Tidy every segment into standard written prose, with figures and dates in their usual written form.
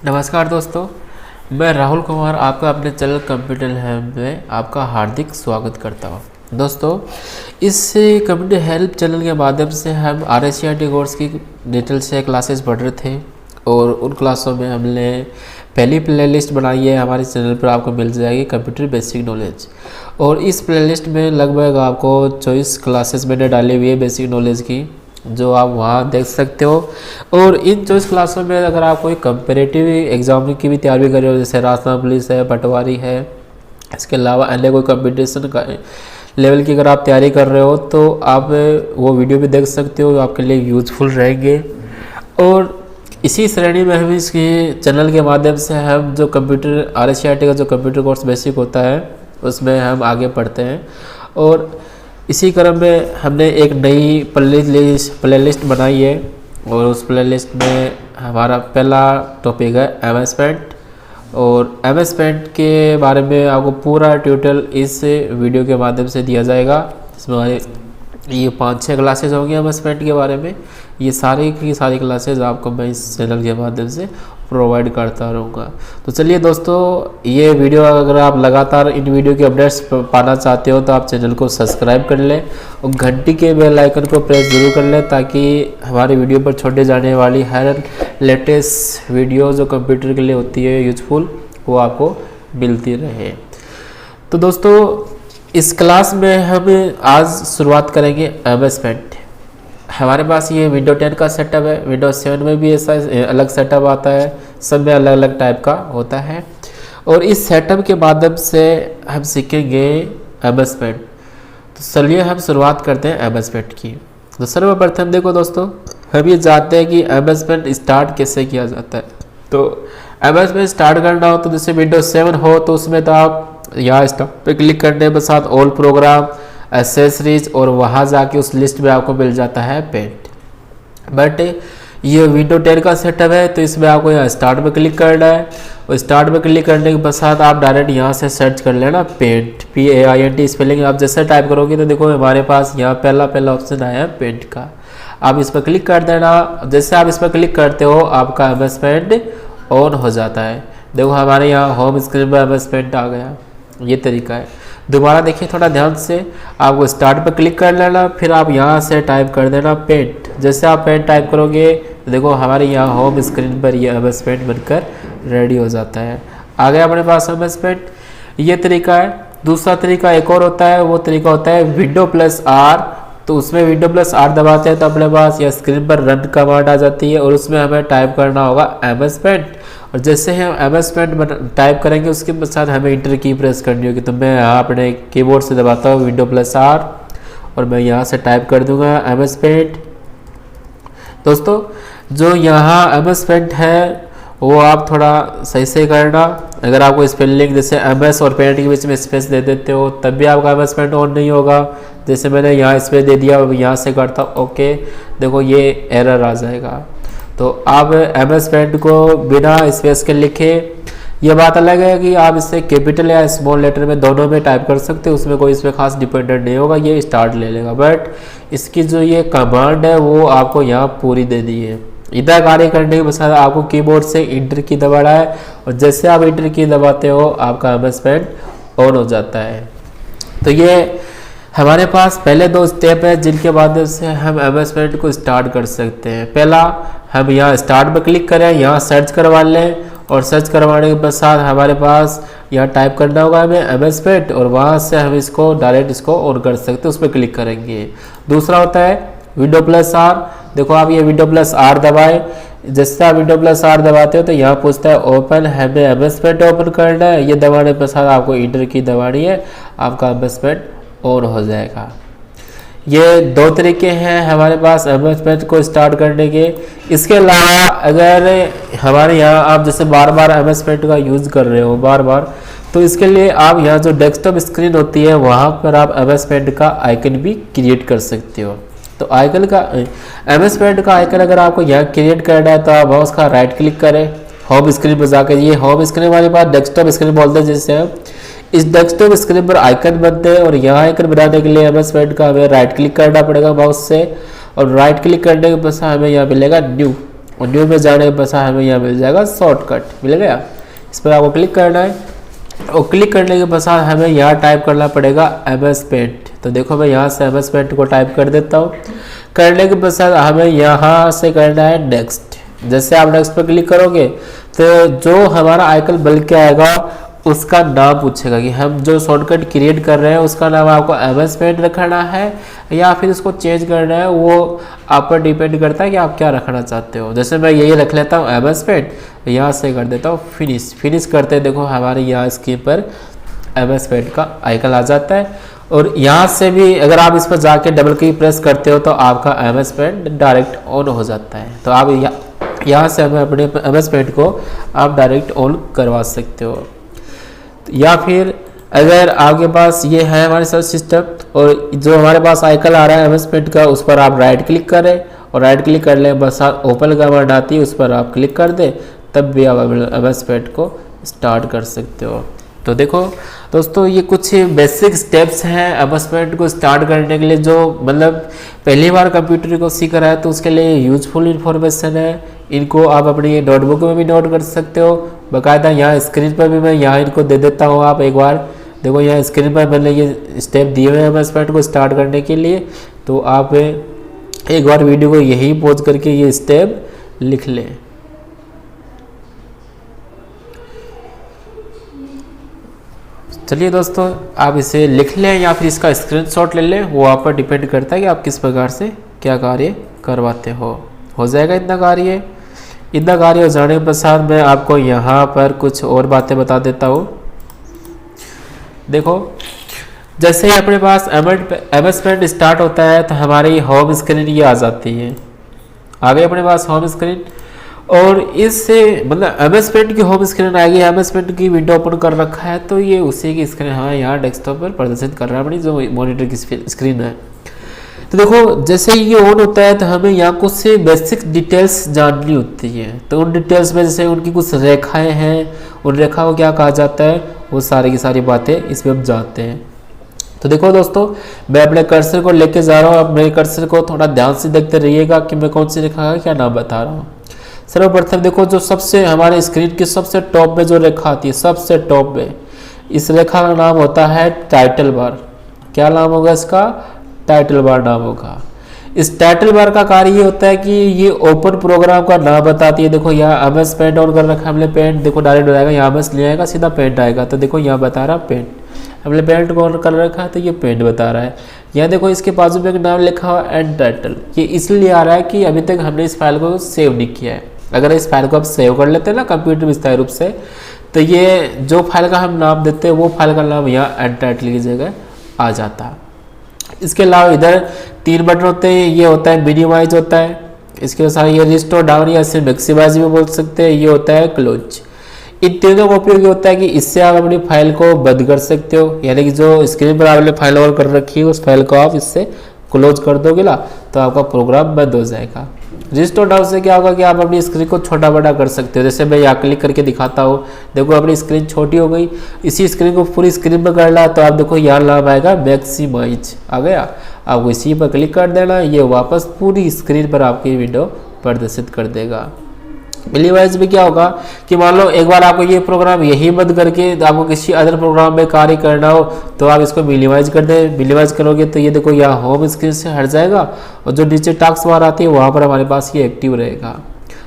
नमस्कार दोस्तों, मैं राहुल कुमार आपका अपने चैनल कंप्यूटर हेल्प में आपका हार्दिक स्वागत करता हूं। दोस्तों, इस कंप्यूटर हेल्प चैनल के माध्यम से हम RSCRT कोर्स की डिटेल से क्लासेस पढ़ रहे थे और उन क्लासों में हमने पहली प्लेलिस्ट बनाई है। हमारे चैनल पर आपको मिल जाएगी कंप्यूटर बेसिक नॉलेज, और इस प्लेलिस्ट में लगभग आपको 24 क्लासेस मैंने डाली हुई है बेसिक नॉलेज की, जो आप वहाँ देख सकते हो। और इन 24 क्लासों में अगर आप कोई कंपेरेटिव एग्ज़ाम की भी तैयारी कर रहे हो, जैसे राजस्थान पुलिस है, पटवारी है, इसके अलावा अन्य कोई कंपटीशन का लेवल की अगर आप तैयारी कर रहे हो तो आप वो वीडियो भी देख सकते हो, आपके लिए यूजफुल रहेंगे। और इसी श्रेणी में हम इसके चैनल के माध्यम से हम जो कंप्यूटर RSCRT का जो कंप्यूटर कोर्स बेसिक होता है उसमें हम आगे पढ़ते हैं। और इसी क्रम में हमने एक नई प्लेलिस्ट बनाई है, और उस प्लेलिस्ट में हमारा पहला टॉपिक है MS पेंट। और MS पेंट के बारे में आपको पूरा ट्यूटोरियल इस वीडियो के माध्यम से दिया जाएगा। इसमें हमारे ये 5-6 क्लासेज होंगी MS पेंट के बारे में। ये सारी की सारी क्लासेज आपको मैं इस चैनल के माध्यम से प्रोवाइड करता रहूँगा। तो चलिए दोस्तों, ये वीडियो अगर आप लगातार इन वीडियो के अपडेट्स पाना चाहते हो तो आप चैनल को सब्सक्राइब कर लें और घंटी के बेल आइकन को प्रेस जरूर कर लें, ताकि हमारे वीडियो पर छोड़े जाने वाली हर लेटेस्ट वीडियो जो कंप्यूटर के लिए होती है यूजफुल, वो आपको मिलती रहे। तो दोस्तों, इस क्लास में हम आज शुरुआत करेंगे MS पेंट। हमारे पास ये विंडो 10 का सेटअप है, विंडो 7 में भी ऐसा अलग सेटअप आता है, सब में अलग अलग टाइप का होता है। और इस सेटअप के माध्यम से हम सीखेंगे MS पेंट। तो चलिए हम शुरुआत करते हैं MS पेंट की। तो सर्वप्रथम देखो दोस्तों, हम ये जानते हैं कि MS पेंट स्टार्ट कैसे किया जाता है। तो MS पेंट स्टार्ट करना हो तो जैसे विंडो 7 हो तो उसमें तो आप यहाँ स्टार्ट पे क्लिक करने के साथ ऑल प्रोग्राम, एसेसरीज, और वहाँ जाके उस लिस्ट में आपको मिल जाता है पेंट। बट ये विंडो 10 का सेटअप है तो इसमें आपको यहाँ स्टार्ट पे क्लिक करना है, और स्टार्ट पे क्लिक करने के पश्चात आप डायरेक्ट यहाँ से सर्च कर लेना पेंट, PAINT स्पेलिंग आप जैसे टाइप करोगे तो देखो हमारे पास यहाँ पहला ऑप्शन आया है पेंट का। आप इस पर क्लिक कर देना। जैसे आप इस पर क्लिक करते हो आपका MS पेंट ऑन हो जाता है। देखो हमारे यहाँ होम स्क्रीन पर MS पेंट आ गया। ये तरीका है। दोबारा देखिए थोड़ा ध्यान से, आपको स्टार्ट पर क्लिक कर लेना, फिर आप यहाँ से टाइप कर देना पेंट। जैसे आप पेंट टाइप करोगे तो देखो हमारे यहाँ होम स्क्रीन पर ये MS पेंट बनकर रेडी हो जाता है। आ गया अपने पास MS पेंट। ये तरीका है। दूसरा तरीका एक और होता है, वो तरीका होता है Window+R। तो उसमें Window+R दबाते हैं तो अपने पास यह स्क्रीन पर रन कमांड आ जाती है, और उसमें हमें टाइप करना होगा MS पेंट। और जैसे हम MS पेंट टाइप करेंगे उसके साथ हमें इंटर की प्रेस करनी होगी। तो मैं यहाँ अपने कीबोर्ड से दबाता हूँ Window+R, और मैं यहाँ से टाइप कर दूंगा MS पेंट। दोस्तों, जो यहाँ MS पेंट है वो आप थोड़ा सही से करना। अगर आपको स्पेलिंग जैसे MS और पेंट के बीच में स्पेस दे देते हो तब भी आपका MS पेंट ऑन नहीं होगा। जैसे मैंने यहाँ स्पेस दे दिया, यहाँ से करता ओके, देखो ये एरर आ जाएगा। तो आप MS पेंट को बिना स्पेस के लिखे, यह बात अलग है कि आप इसे कैपिटल या स्मॉल लेटर में दोनों में टाइप कर सकते हो, उसमें कोई इसमें खास डिपेंडेंट नहीं होगा, ये स्टार्ट ले लेगा। बट इसकी जो ये कमांड है वो आपको यहाँ पूरी देनी है। इतना कार्य करने के बाद आपको कीबोर्ड से इंटर की दबाना है, और जैसे आप इंटर की दबाते हो आपका MS पेंट ऑन हो जाता है। तो ये हमारे पास पहले 2 स्टेप है जिनके माध्यम से हम MS पेंट को स्टार्ट कर सकते हैं। पहला, हम यहाँ स्टार्ट पर क्लिक करें, यहाँ सर्च करवा लें, और सर्च करवाने के पश्चात हमारे पास यहाँ टाइप करना होगा हमें MS पेंट, और वहाँ से हम इसको डायरेक्ट इसको ऑन कर सकते हैं, उस पर क्लिक करेंगे। दूसरा होता है Window+R। देखो आप ये Window+R दबाए, जैसे आप Window+R दबाते हो तो यहाँ पूछता है ओपन, हमें MS पेंट ओपन करना है। ये दबाने के पश्चात आपको इंटर की दबानी है, आपका MS पेंट ऑन हो जाएगा। ये 2 तरीके हैं हमारे पास MS पेंट को स्टार्ट करने के। इसके अलावा अगर हमारे यहाँ आप जैसे बार बार MS पेंट का यूज़ कर रहे हो बार बार, तो इसके लिए आप यहाँ जो डेस्कटॉप स्क्रीन होती है वहाँ पर आप MS पेंट का आइकन भी क्रिएट कर सकते हो। तो आइकन का MS पेंट का आइकन अगर आपको यहाँ क्रिएट करना है तो आप उसका राइट क्लिक करें, होम स्क्रीन पर जाकर, ये होम स्क्रीन वाले पास डेस्कटॉप स्क्रीन बोलते हैं जिससे हम इस डेस्कटॉप स्क्रीन पर आइकन बनते हैं। और यहाँ आइकन बनाने के लिए MS पेंट का हमें राइट क्लिक करना पड़ेगा माउस से, और राइट क्लिक करने के बाद हमें यहाँ मिलेगा न्यू। और न्यू में जाने के पश्चात हमें यहाँ मिल जाएगा शॉर्टकट, मिल गया। इस पर आपको क्लिक करना है और क्लिक करने के पश्चात हमें यहाँ टाइप करना पड़ेगा MS पेंट। तो देखो मैं यहाँ से MS पेंट को टाइप कर देता हूँ। करने के पश्चात हमें यहाँ से करना है नेक्स्ट। जैसे आप नेक्स्ट पर क्लिक करोगे तो जो हमारा आइकन बन के आएगा उसका नाम पूछेगा कि हम जो शॉर्टकट क्रिएट कर रहे हैं उसका नाम आपको MS पेंट रखना है या फिर उसको चेंज करना है, वो आप पर डिपेंड करता है कि आप क्या रखना चाहते हो। जैसे मैं यही रख लेता हूँ MS पेंट, यहाँ से कर देता हूँ फिनिश। फिनिश करते देखो हमारे यहाँ स्क्रीन पर MS पेंट का आइकन आ जाता है। और यहाँ से भी अगर आप इस पर जाके डबल की प्रेस करते हो तो आपका MS पेंट डायरेक्ट ऑन हो जाता है। तो आप यहाँ से हमें अपने MS पेंट को आप डायरेक्ट ऑन करवा सकते हो। या फिर अगर आपके पास ये है हमारे सर्च सिस्टम और जो हमारे पास आइकन आ रहा है MS पेंट का, उस पर आप राइट क्लिक करें और राइट क्लिक कर ले बस ओपन का वर्ड आती है उस पर आप क्लिक कर दें, तब भी आप MS पेंट को स्टार्ट कर सकते हो। तो देखो दोस्तों ये कुछ बेसिक स्टेप्स हैं MS पेंट को स्टार्ट करने के लिए, जो मतलब पहली बार कंप्यूटर को सीख रहा है तो उसके लिए यूजफुल इन्फॉर्मेशन है। इनको आप अपनी नोटबुक में भी नोट कर सकते हो। बाकायदा यहाँ स्क्रीन पर भी मैं यहाँ इनको दे देता हूँ। आप एक बार देखो यहाँ स्क्रीन पर मैंने ये स्टेप दिए हुए हैं MS पेंट को स्टार्ट करने के लिए। तो आप एक बार वीडियो को यही पॉज करके ये स्टेप लिख लें। चलिए दोस्तों आप इसे लिख लें या फिर इसका स्क्रीनशॉट ले लें, वो आप पर डिपेंड करता है कि आप किस प्रकार से क्या कार्य करवाते हो जाएगा इतना कार्य। इतना कार्य हो जाने के पश्चात मैं आपको यहाँ पर कुछ और बातें बता देता हूँ। देखो जैसे ही अपने पास MS पेंट स्टार्ट होता है तो हमारी होम स्क्रीन ये आ जाती है। आ गई अपने पास होम स्क्रीन और इससे मतलब MS पेंट की होम स्क्रीन आएगी। MS पेंट की विंडो ओपन कर रखा है तो ये उसी की स्क्रीन हमें यहाँ डेस्कटॉप पर प्रदर्शित कर रहा है अपनी जो मॉनिटर की स्क्रीन है। तो देखो जैसे ही ये ऑन होता है तो हमें यहाँ कुछ से बेसिक डिटेल्स जाननी होती है। तो उन डिटेल्स में जैसे उनकी कुछ रेखाएं हैं, उन रेखाओं को क्या कहा जाता है, वो सारी की सारी बातें इसमें हम जानते हैं। तो देखो दोस्तों मैं अपने कर्सर को लेके जा रहा हूँ। अब मेरे कर्सर को थोड़ा ध्यान से देखते रहिएगा कि मैं कौन सी रेखा का क्या नाम बता रहा हूँ। सर्वप्रथम देखो जो सबसे हमारे स्क्रीन की सबसे टॉप में जो रेखा आती है, सबसे टॉप में, इस रेखा का नाम होता है टाइटल बार। क्या नाम होगा इसका? टाइटल बार नाम होगा। इस टाइटल बार का कार्य ये होता है कि ये ओपन प्रोग्राम का नाम बताती है। देखो यहाँ MS पेंट ऑन कर रखा है हमने, पेंट देखो डायरेक्ट हो जाएगा, यहाँ MS ले आएगा सीधा पेंट आएगा। तो देखो यहाँ बता रहा पेंट, हमने पेंट को ऑन कर रखा है तो ये पेंट बता रहा है। यहाँ देखो इसके बाजू में एक नाम लिखा हुआ एंड टाइटल, ये इसलिए आ रहा है कि अभी तक हमने इस फाइल को सेव नहीं किया है। अगर इस फाइल को आप सेव कर लेते हैं ना कंप्यूटर में स्थायी रूप से, तो ये जो फाइल का हम नाम देते हैं वो फाइल का नाम यहाँ एंड टाइटल की जगह आ जाता है। इसके अलावा इधर 3 बटन होते हैं। ये होता है मिनिमाइज होता है, इसके साथ ये रिस्टोर डाउन या सिर्फ मैक्सिमाइज भी बोल सकते हैं। ये होता है क्लोज। इन तीनों का उपयोग ये होता है कि इससे आप अपनी फाइल को बंद कर सकते हो, यानी कि जो स्क्रीन पर आपने फाइल ऑन कर रखी है उस फाइल को आप इससे क्लोज कर दोगे ना तो आपका प्रोग्राम बंद हो जाएगा। रिस्टोर डाउन से क्या होगा कि आप अपनी स्क्रीन को छोटा बड़ा कर सकते हो। जैसे मैं यहाँ क्लिक करके दिखाता हूँ, देखो अपनी स्क्रीन छोटी हो गई। इसी स्क्रीन को पूरी स्क्रीन पर करना तो आप देखो यहाँ नाम आएगा मैक्सिमाइज आ गया। आपको इसी पर क्लिक कर देना, ये वापस पूरी स्क्रीन पर आपकी विंडो प्रदर्शित कर देगा। मिनिमाइज में क्या होगा कि मान लो एक बार आपको ये प्रोग्राम यही बंद करके आपको किसी अदर प्रोग्राम में कार्य करना हो तो आप इसको मिनिमाइज कर दें। मिनिमाइज करोगे तो ये देखो यहाँ होम स्क्रीन से हट जाएगा और जो नीचे टास्क बार आती है वहाँ पर हमारे पास ये एक्टिव रहेगा।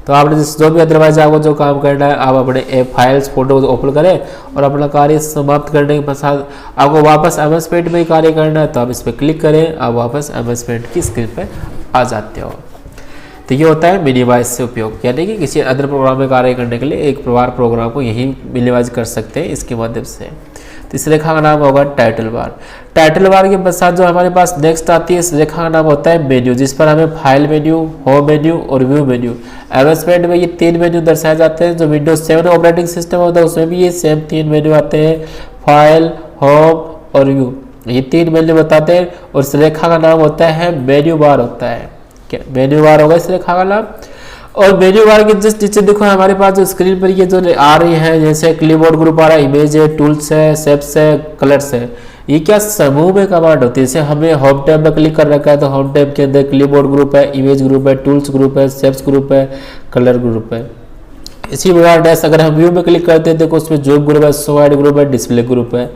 तो आपने जो भी अदरवाइज आपको जो काम करना है आप अपने ऐप फाइल्स फोटो ओपन करें और अपना कार्य समाप्त करने के पश्चात आपको वापस MS पेंट में ही कार्य करना है तो आप इस पर क्लिक करें, आप वापस MS पेंट की स्क्रीन पर आ जाते हो। तो ये होता है मिनिमाइज से उपयोग, यानी कि किसी अदर प्रोग्राम में कार्य करने के लिए एक बार प्रोग्राम को यही मिनिमाइज कर सकते हैं इसके माध्यम से। तो इस रेखा का नाम होगा टाइटल बार। टाइटल बार के पश्चात जो हमारे पास नेक्स्ट आती है इस रेखा का नाम होता है मेन्यू, जिस पर हमें फाइल मेन्यू, होम मेन्यू और व्यू मेन्यू। MS पेंट में ये 3 मेन्यू दर्शाए जाते हैं। जो विंडोज 7 ऑपरेटिंग सिस्टम होता है उसमें भी ये सेम 3 मेन्यू आते हैं, फाइल, होम और व्यू, ये 3 मेन्यू बताते हैं। और इस रेखा का नाम होता है मेन्यू बार होता है। क्या मेन्यू बार होगा इस रेखा का नाम। और मेन्यू बार के जस्ट नीचे देखो हमारे पास जो स्क्रीन पर ये जो आ रही है, जैसे क्लीबोर्ड ग्रुप आ रहा है, इमेज है, टूल्स है, शेप्स है, कलर्स है, ये क्या समूह में कमांड होती है। जैसे हमें होम टैब में क्लिक कर रखा है तो होम टैब के अंदर क्लिपबोर्ड ग्रुप है, इमेज ग्रुप है, टूल्स ग्रुप है, शेप्स ग्रुप है, कलर ग्रुप है। इसी प्रकार डैश अगर हम व्यू में क्लिक करते हैं देखो उसमें जूम ग्रुप है, शो वाइड ग्रुप है, डिस्प्ले ग्रुप है।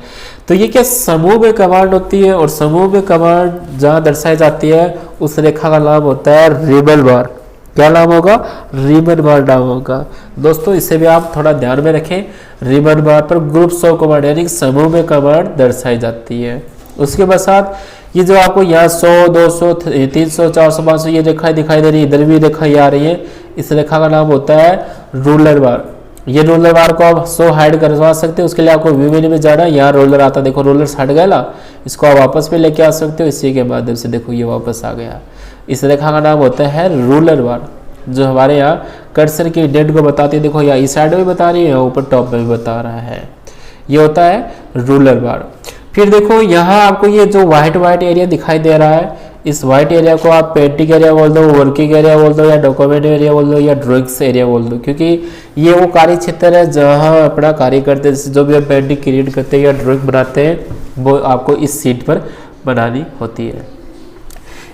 तो ये क्या समूह में कमांड होती है और समूह में कमांड जहाँ दर्शाई जाती है उस रेखा का नाम होता है रिबन बार। क्या नाम होगा? रिबन बार नाम होगा। दोस्तों इसे भी आप थोड़ा ध्यान में रखें। रिबन बार पर ग्रुप्स ऑफ कमांड यानी समूह में कमांड दर्शाई जाती है। उसके पश्चात ये जो आपको यहाँ 100, 200, 300, 400, 500 ये रेखा दिखाई दे रही है, इधर भी रेखा आ रही है, इस रेखा का नाम होता है रूलर बार। ये रोलर बार को आप शो हाइड करवा सकते हो, उसके लिए आपको व्यू मेन्यू में जाना है। यहाँ रोलर आता है, देखो रोलर हट गया ना, इसको आप वापस पे लेके आ सकते हो। इसी के माध्यम से देखो ये वापस आ गया। इस रेखा का नाम होता है रूलर बार, जो हमारे यहाँ कर्सर की डेट को बताती है। देखो यहाँ इस साइड में बता रही है, ऊपर टॉप में भी बता रहा है। ये होता है रूलर बार। फिर देखो यहाँ आपको ये जो व्हाइट एरिया दिखाई दे रहा है, इस व्हाइट एरिया को आप पेंटिंग एरिया बोल दो, वर्किंग एरिया बोल दो, या डॉक्यूमेंट एरिया बोल दो, या ड्राइंग्स एरिया बोल दो, क्योंकि ये वो कार्य क्षेत्र है जहाँ अपना कार्य करते हैं। जो भी हम पेंटिंग क्रिएट करते हैं या ड्राइंग बनाते हैं वो आपको इस सीट पर बनानी होती है।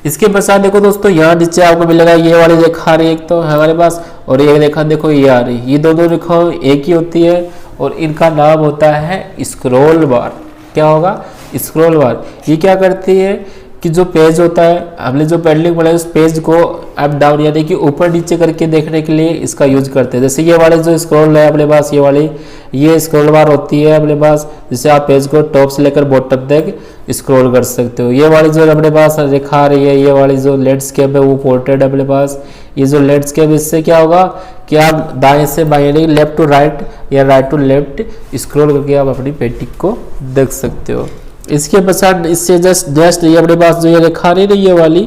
इसके पश्चात देखो दोस्तों यहाँ नीचे आपको मिलेगा ये वाली रेखा आ रही है एक तो हमारे पास, और एक रेखा देखो ये आ रही है। ये दोनों रेखा एक ही होती है और इनका नाम होता है स्क्रॉल बार। क्या होगा? स्क्रॉल बार। ये क्या करती है कि जो पेज होता है, हमने जो पेंटिंग बनाई उस पेज को अप डाउन यानी कि ऊपर नीचे करके देखने के लिए इसका यूज करते हैं। जैसे ये वाले जो स्क्रॉल है अपने पास, ये वाली ये स्क्रॉल बार होती है अपने पास, जिससे आप पेज को टॉप से लेकर बॉटम तक स्क्रॉल कर सकते हो। ये वाली जो अपने पास रेखा आ रही है, ये वाली जो लैंडस्केप है वो पोर्ट्रेट है अपने पास। ये जो लैंडस्केप इससे क्या होगा कि आप दाएं से बाएं यानी लेफ्ट टू राइट या राइट टू लेफ्ट स्क्रॉल करके आप अपनी पेंटिंग को देख सकते हो। इसके पश्चात इससे जस्ट ये अपने पास जो ये रेखा नहीं ये वाली,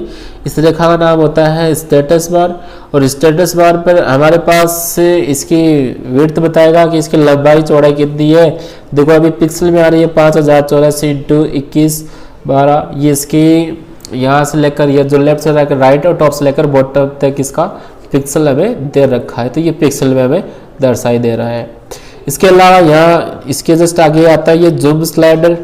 इस रेखा का नाम होता है स्टेटस बार। और स्टेटस बार पर हमारे पास इसकी विड्थ बताएगा कि इसकी लंबाई चौड़ाई कितनी है। देखो अभी पिक्सल में आ रही है 5084 इंटू 2112। ये इसकी यहाँ से लेकर ये जो लेफ्ट से लेकर राइट और टॉप से लेकर बॉटम तक इसका पिक्सल हमें दे रखा है, तो ये पिक्सल में हमें दर्शाई दे रहा है। इसके अलावा यहाँ इसके जस्ट आगे आता है ये जूम स्लाइडर।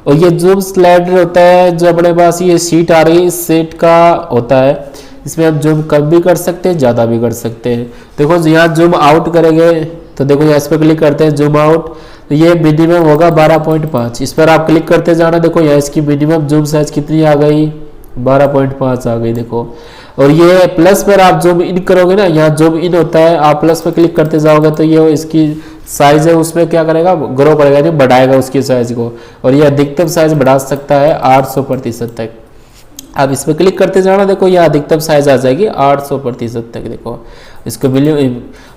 और ये जूम स्लाइडर होता है जो अपने पास ये शीट आ रही है, इस शीट का होता है। इसमें हम जूम कम भी कर सकते हैं, ज़्यादा भी कर सकते हैं। देखो यहाँ जूम आउट करेंगे तो देखो यहाँ इस पर क्लिक करते हैं जूम आउट, तो ये मिनिमम होगा 12.5। इस पर आप क्लिक करते जाना, देखो यहाँ इसकी मिनिमम जूम साइज कितनी आ गई? 12.5 आ गई देखो। और ये प्लस पर आप जूम इन करोगे ना, यहाँ जूम इन होता है, आप प्लस पर क्लिक करते जाओगे तो ये इसकी साइज है उसमें क्या करेगा? ग्रो करेगा, नहीं बढ़ाएगा उसकी साइज को। और ये अधिकतम साइज बढ़ा सकता है 800% तक। अब इस पर क्लिक करते जाना, देखो ये अधिकतम साइज आ जाएगी 800% तक। देखो इसको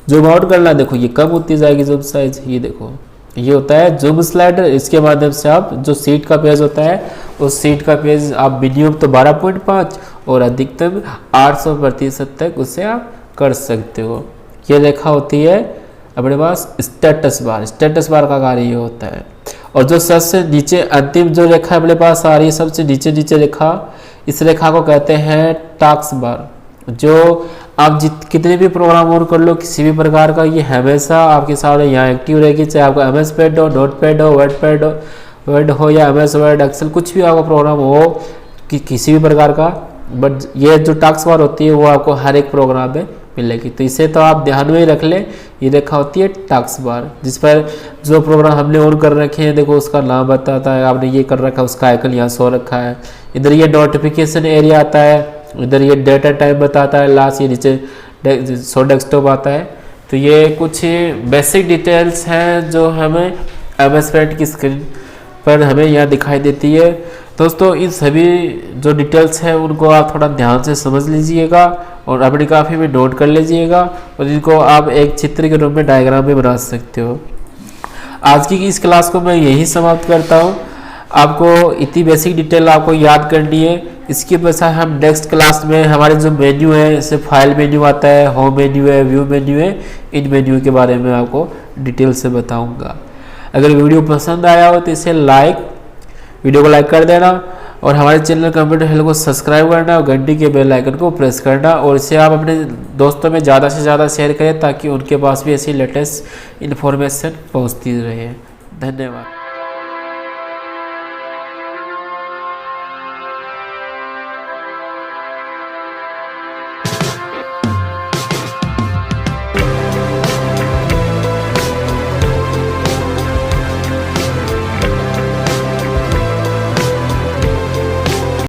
जूम आउट करना, देखो ये कम होती जाएगी जूम साइज। ये देखो ये होता है जूम स्लाइडर। इसके माध्यम से आप जो सीट का पेज होता है उस सीट का पेज आप मिनिमम तो 12.5 और अधिकतम 800% तक उससे आप कर सकते हो। ये रेखा होती है अपने पास स्टेटस बार। स्टेटस बार का कार्य ये होता है। और जो सबसे नीचे अंतिम जो रेखा अपने पास आ रही है, सबसे नीचे रेखा, इस रेखा को कहते हैं टास्क बार। जो आप कितने भी प्रोग्राम और कर लो किसी भी प्रकार का, ये हमेशा आपके सामने यहाँ एक्टिव रहेगी। चाहे आपका MS पैड हो, नोट पैड हो, वर्ड हो या MS वर्ड, एक्सेल, कुछ भी आपका प्रोग्राम हो कि किसी भी प्रकार का, बट ये जो टास्क बार होती है वो आपको हर एक प्रोग्राम में मिलेगी। तो इसे तो आप ध्यान में ही रख लें। ये रेखा होती है टास्क बार, जिस पर जो प्रोग्राम हमने ऑन कर रखे हैं देखो उसका नाम बताता है। आपने ये कर रखा है उसका आइकन यहाँ शो रखा है। इधर ये नोटिफिकेशन एरिया आता है, इधर ये डेटा टाइम बताता है, लास्ट ये नीचे शो डेस्कटॉप आता है। तो ये कुछ बेसिक डिटेल्स हैं जो हमें MS पैड की स्क्रीन पर हमें यहाँ दिखाई देती है। दोस्तों इन सभी जो डिटेल्स हैं उनको आप थोड़ा ध्यान से समझ लीजिएगा और अपनी कॉपी में नोट कर लीजिएगा, और इनको आप एक चित्र के रूप में डायग्राम में बना सकते हो। आज की इस क्लास को मैं यही समाप्त करता हूँ। आपको इतनी बेसिक डिटेल आपको याद करनी है। इसके पश्चात हम नेक्स्ट क्लास में हमारे जो मेन्यू है, जैसे फाइल मेन्यू आता है, होम मेन्यू है, व्यू मेन्यू है, इन मेन्यू के बारे में आपको डिटेल से बताऊंगा। अगर वीडियो पसंद आया हो तो इसे वीडियो को लाइक कर देना और हमारे चैनल कंप्यूटर हेल्प को सब्सक्राइब करना और घंटी के बेल आइकन को प्रेस करना, और इसे आप अपने दोस्तों में ज़्यादा से ज़्यादा शेयर करें ताकि उनके पास भी ऐसी लेटेस्ट इन्फॉर्मेशन पहुंचती रहे। धन्यवाद।